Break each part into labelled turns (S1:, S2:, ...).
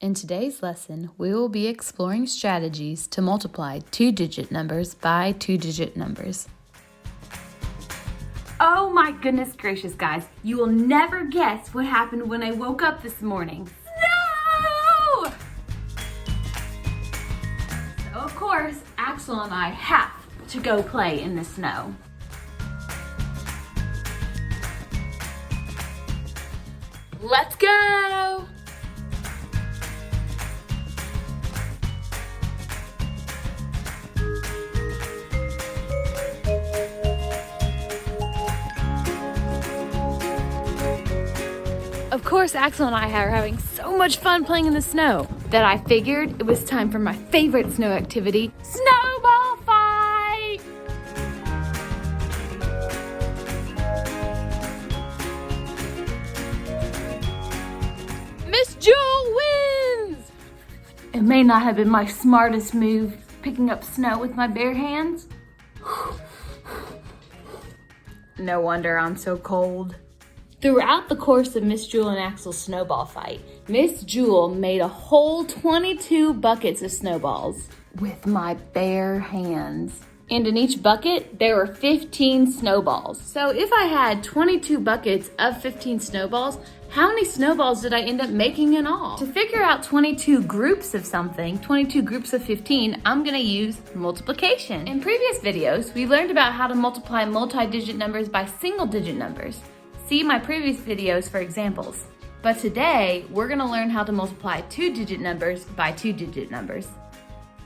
S1: In today's lesson, we will be exploring strategies to multiply two-digit numbers by two-digit numbers.
S2: Oh my goodness gracious, guys. You will never guess what happened when I woke up this morning. Snow! So of course, Axel and I have to go play in the snow. Let's go! Of course, Axel and I are having so much fun playing in the snow that I figured it was time for my favorite snow activity, snowball fight! Miss Jewell wins! It may not have been my smartest move, picking up snow with my bare hands. No wonder I'm so cold. Throughout the course of Miss Jewell and Axel's snowball fight, Miss Jewell made a whole 22 buckets of snowballs with my bare hands. And in each bucket, there were 15 snowballs. So if I had 22 buckets of 15 snowballs, how many snowballs did I end up making in all? To figure out 22 groups of something, 22 groups of 15, I'm gonna use multiplication. In previous videos, we learned about how to multiply multi-digit numbers by single-digit numbers. See my previous videos for examples. But today, we're gonna learn how to multiply two-digit numbers by two-digit numbers.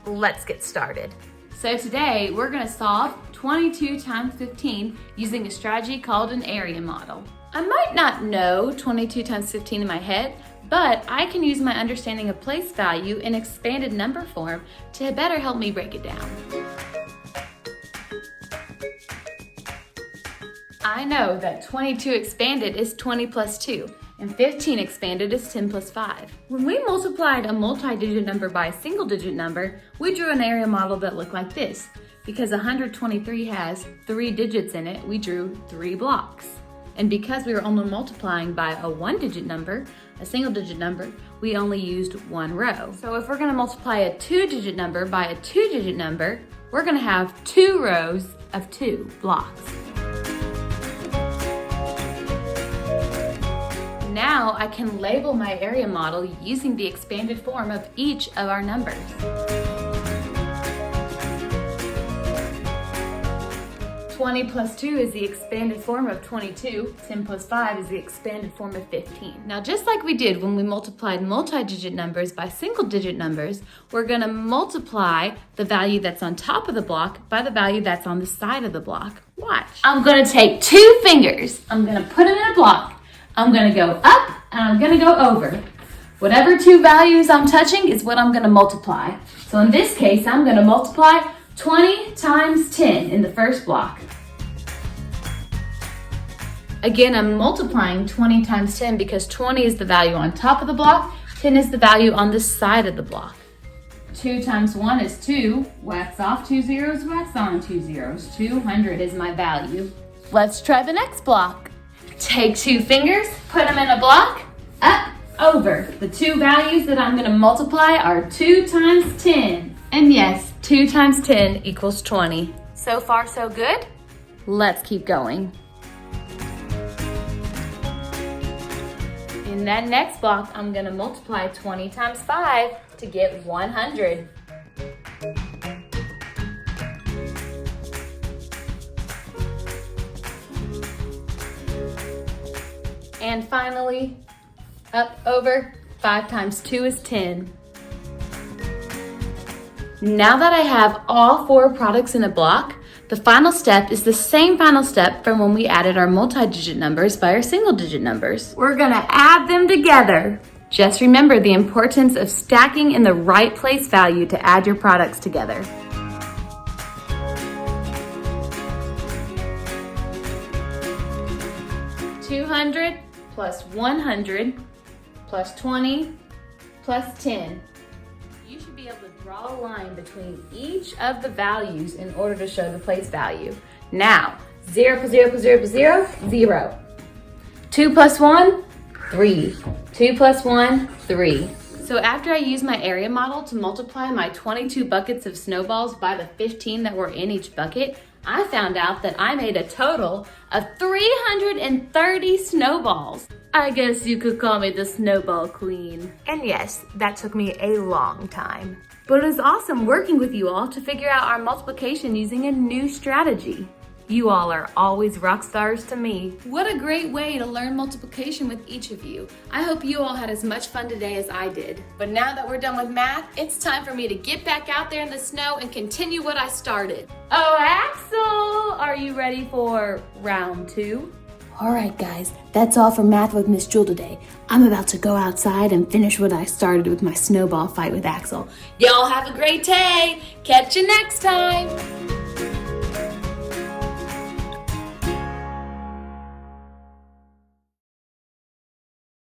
S2: Let's get started. So today, we're gonna solve 22 times 15 using a strategy called an area model. I might not know 22 times 15 in my head, but I can use my understanding of place value in expanded number form to better help me break it down. I know that 22 expanded is 20 plus 2, and 15 expanded is 10 plus 5. When we multiplied a multi-digit number by a single-digit number, we drew an area model that looked like this. Because 123 has 3 digits in it, we drew 3 blocks. And because we were only multiplying by a one-digit number, a single-digit number, we only used 1 row. So if we're gonna multiply a two-digit number by a two-digit number, we're gonna have 2 rows of 2 blocks. Now I can label my area model using the expanded form of each of our numbers. 20 plus 2 is the expanded form of 22. 10 plus 5 is the expanded form of 15. Now, just like we did when we multiplied multi-digit numbers by single-digit numbers, we're gonna multiply the value that's on top of the block by the value that's on the side of the block. Watch. I'm gonna take 2 fingers. I'm gonna put them in a block. I'm gonna go up and I'm gonna go over. Whatever 2 values I'm touching is what I'm gonna multiply. So in this case, I'm gonna multiply 20 times 10 in the first block. Again, I'm multiplying 20 times 10 because 20 is the value on top of the block, 10 is the value on the side of the block. 2 times 1 is 2. Wax off 2 zeros, wax on 2 zeros. 200 is my value. Let's try the next block. Take 2 fingers, put them in a block, up, over. The 2 values that I'm gonna multiply are 2 times 10. And yes, 2 times 10 equals 20. So far, so good? Let's keep going. In that next block, I'm gonna multiply 20 times 5 to get 100. And finally, up, over, 5 times 2 is 10. Now that I have all 4 products in a block, the final step is the same final step from when we added our multi-digit numbers by our single-digit numbers. We're gonna add them together. Just remember the importance of stacking in the right place value to add your products together. 200 plus 100 plus 20 plus 10. You should be able to draw a line between each of the values in order to show the place value. Now, 0 plus 0 plus 0 plus 0, 0. 2 plus 1, 3. 2 plus 1, 3. So after I used my area model to multiply my 22 buckets of snowballs by the 15 that were in each bucket, I found out that I made a total of 330 snowballs. I guess you could call me the snowball queen.
S3: And yes, that took me a long time.
S2: But it was awesome working with you all to figure out our multiplication using a new strategy.
S3: You all are always rock stars to me.
S2: What a great way to learn multiplication with each of you. I hope you all had as much fun today as I did. But now that we're done with math, it's time for me to get back out there in the snow and continue what I started. Oh, Axel, are you ready for round 2? All right, guys, that's all for Math with Miss Jewell today. I'm about to go outside and finish what I started with my snowball fight with Axel. Y'all have a great day. Catch you next time.